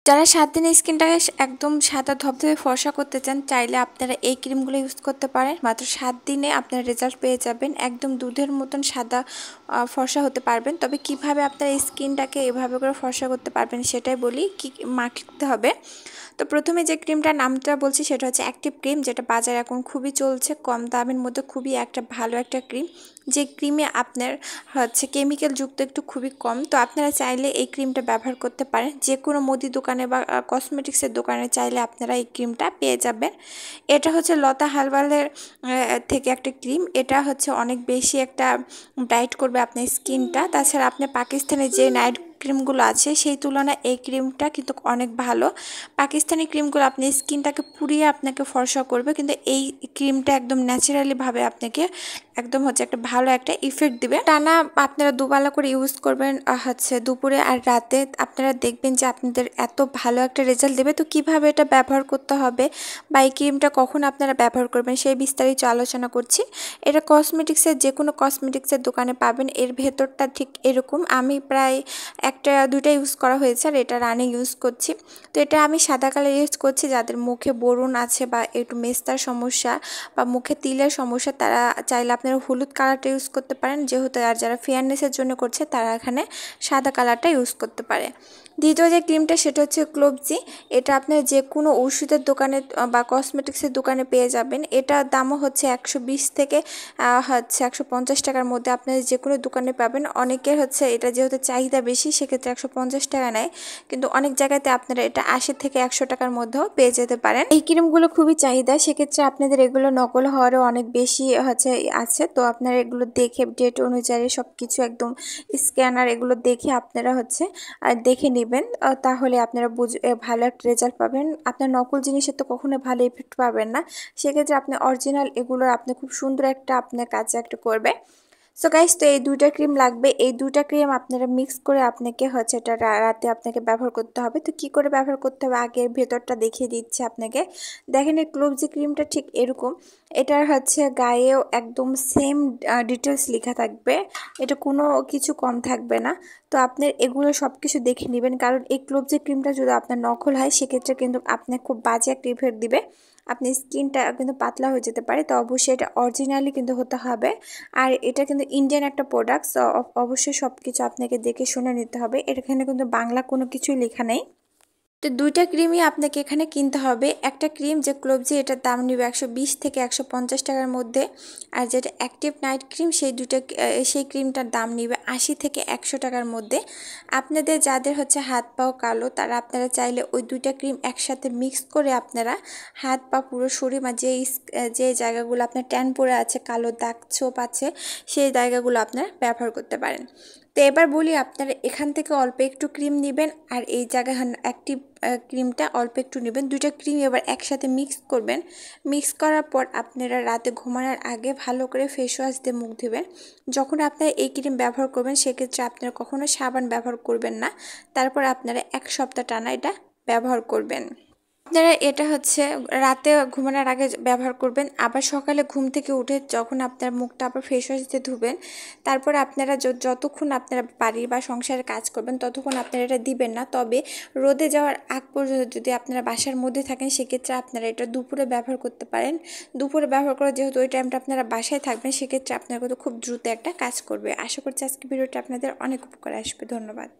যারা 7 দিনে স্কিনটাকে একদম সাদা ধবধবে ফর্সা করতে চান, চাইলে আপনারা এই ক্রিমগুলো ইউজ করতে পারেন। মাত্র 7 দিনে আপনারা রেজাল্ট পেয়ে যাবেন, একদম দুধের মতন সাদা ফর্সা হতে পারবেন। তবে কিভাবে আপনারা স্কিনটাকে এভাবে করে ফর্সা করতে পারবেন সেটাই বলি, কি মাখতে হবে। তো প্রথমে যে ক্রিমটার নামটা বলছি সেটা হচ্ছে অ্যাক্টিভ ক্রিম, যেটা বাজারে এখন খুবই চলছে, কম দামের মধ্যে খুবই একটা ভালো একটা ক্রিম। যে ক্রিমে আপনার হচ্ছে কেমিক্যাল যুক্ত একটু খুবই কম। তো আপনারা চাইলে এই ক্রিমটা ব্যবহার করতে পারেন, যে কোনো মুদি দোকানে বা কসমেটিক্সের দোকানে চাইলে আপনারা এই ক্রিমটা পেয়ে যাবেন। এটা হচ্ছে লতা হার্বালের থেকে একটা ক্রিম। এটা হচ্ছে অনেক বেশি একটা ব্রাইট করবে আপনার স্কিনটা। তাছাড়া আপনি পাকিস্তানে যে নাইট ক্রিমগুলো আছে সেই তুলনায় এই ক্রিমটা কিন্তু অনেক ভালো। পাকিস্তানি ক্রিমগুলো আপনি স্কিনটাকে পুড়িয়ে আপনাকে ফর্সা করবে, কিন্তু এই ক্রিমটা একদম ন্যাচারালিভাবে আপনাকে একদম হচ্ছে একটা ভালো একটা ইফেক্ট দিবে। টানা আপনারা দুবেলা করে ইউজ করবেন, হচ্ছে দুপুরে আর রাতে, আপনারা দেখবেন যে আপনাদের এত ভালো একটা রেজাল্ট দেবে। তো কিভাবে এটা ব্যবহার করতে হবে বা এই ক্রিমটা কখন আপনারা ব্যবহার করবেন সেই বিস্তারিত আলোচনা করছি। এটা কসমেটিক্সের যে কোনো কসমেটিক্সের দোকানে পাবেন। এর ভেতরটা ঠিক এরকম। আমি প্রায় একটা দুইটা ইউজ করা হয়েছে আর এটা রানিং ইউজ করছি। তো এটা আমি সাদা কালার ইউজ করছি। যাদের মুখে ব্রণ আছে বা একটু মেস্তার সমস্যা বা মুখে তিলের সমস্যা, তারা চাইলে আপনারা হলুদ কালারটা ইউজ করতে পারেন যেহেতু। আর যারা ফেয়ারনেসের জন্য করছে তারা এখানে সাদা কালারটা ইউজ করতে পারে। দ্বিতীয় যে ক্রিমটা সেটা হচ্ছে ক্লোবজি। এটা আপনার যে কোনো ওষুধের দোকানে বা কসমেটিক্সের দোকানে পেয়ে যাবেন। এটার দামও হচ্ছে 120 থেকে হচ্ছে 150 টাকার মধ্যে আপনারা যে কোনো দোকানে পাবেন। অনেকের হচ্ছে এটা যেহেতু চাহিদা বেশি সেক্ষেত্রে 150 টাকা নেয়, কিন্তু অনেক জায়গাতে আপনারা এটা 80 থেকে 100 টাকার মধ্যেও পেয়ে যেতে পারেন। এই ক্রিমগুলো খুবই চাহিদা, সেক্ষেত্রে আপনাদের এগুলো নকল হওয়ারও অনেক বেশি হচ্ছে আছে। তো আপনারা এগুলো দেখে ডেট অনুযায়ী সব কিছু একদম স্ক্যানার এগুলো দেখে আপনারা হচ্ছে দেখে নেবেন, তাহলে আপনারা ভালো একটা রেজাল্ট পাবেন। আপনার নকল জিনিসের তো কখনো ভালো ইফেক্ট পাবেন না, সেক্ষেত্রে আপনি অরিজিনাল এগুলোর আপনি খুব সুন্দর একটা আপনার কাছে একটা করবে। সো গাইস, তো এই দুইটা ক্রিম লাগবে। এই দুইটা ক্রিম আপনারা মিক্স করে আপনাকে হচ্ছে এটা রাতে আপনাকে ব্যবহার করতে হবে। তো কি করে ব্যবহার করতে হবে আগে ভেতরটা দেখিয়ে দিচ্ছি আপনাকে। দেখেন এই ক্লোবজি ক্রিমটা ঠিক এরকম। এটার হচ্ছে গায়েও একদম সেম ডিটেলস লেখা থাকবে, এটা কোনো কিছু কম থাকবে না। তো আপনার এগুলো সব কিছু দেখে নেবেন, কারণ এই ক্লোবজি ক্রিমটা যদি আপনার নকল হয় সেক্ষেত্রে কিন্তু আপনার খুব বাজে একটা ইফেক্ট দিবে, আপনার স্কিনটা কিন্তু পাতলা হয়ে যেতে পারে। তো অবশ্যই এটা অরিজিনালি কিন্তু হতে হবে। আর এটা কিন্তু ইন্ডিয়ান একটা প্রোডাক্ট, অবশ্যই সব কিছু আপনাকে দেখে শুনে নিতে হবে। এখানে কিন্তু বাংলা কোনো কিছুই লেখা নেই। তো দুইটা ক্রিমই আপনাকে এখানে কিনতে হবে। একটা ক্রিম যে ক্লোবজি এটার দাম নেবে 120 থেকে 150 টাকার মধ্যে, আর যেটা অ্যাক্টিভ নাইট ক্রিম সেই ক্রিমটার দাম নেবে 80 থেকে 100 টাকার মধ্যে। আপনাদের যাদের হচ্ছে হাত পাও কালো, তারা আপনারা চাইলে ওই দুইটা ক্রিম একসাথে মিক্স করে আপনারা হাত পা পুরো শরীর বা যে জায়গাগুলো আপনার ট্যান পড়ে আছে, কালো দাগ ছোপ আছে, সেই জায়গাগুলো আপনারা ব্যবহার করতে পারেন। তো এবার বলি, আপনারা এখান থেকে অল্প একটু ক্রিম নেবেন আর এই জায়গায় অ্যাক্টিভ ক্রিমটা অল্প একটু নেবেন। দুইটা ক্রিম এবার একসাথে মিক্স করবেন। মিক্স করার পর আপনারা রাতে ঘুমানোর আগে ভালো করে ফেস ওয়াশ দিয়ে মুখ ধুবেন। যখন আপনারা এই ক্রিম ব্যবহার করবেন সেক্ষেত্রে আপনারা কখনো সাবান ব্যবহার করবেন না। তারপর আপনারা 1 সপ্তাহ টানা এটা ব্যবহার করবেন। আপনারা এটা হচ্ছে রাতে ঘুমানোর আগে ব্যবহার করবেন। আবার সকালে ঘুম থেকে উঠে যখন আপনার মুখটা আবার ফেস ওয়াশ দিয়ে ধুবেন, তারপরে আপনারা যতক্ষণ আপনারা বাড়ি বা সংসারে কাজ করবেন ততক্ষণ আপনারা এটা দিবেন না। তবে রোদে যাওয়ার আগ পর্যন্ত যদি আপনারা বাসার মধ্যে থাকেন সেক্ষেত্রে আপনারা এটা দুপুরে ব্যবহার করতে পারেন। দুপুরে ব্যবহার করে যেহেতু ওই টাইমটা আপনারা বাসায় থাকবেন সেক্ষেত্রে আপনার কিন্তু খুব দ্রুত একটা কাজ করবে। আশা করছি আজকে ভিডিওটা আপনাদের অনেক উপকার আসবে। ধন্যবাদ।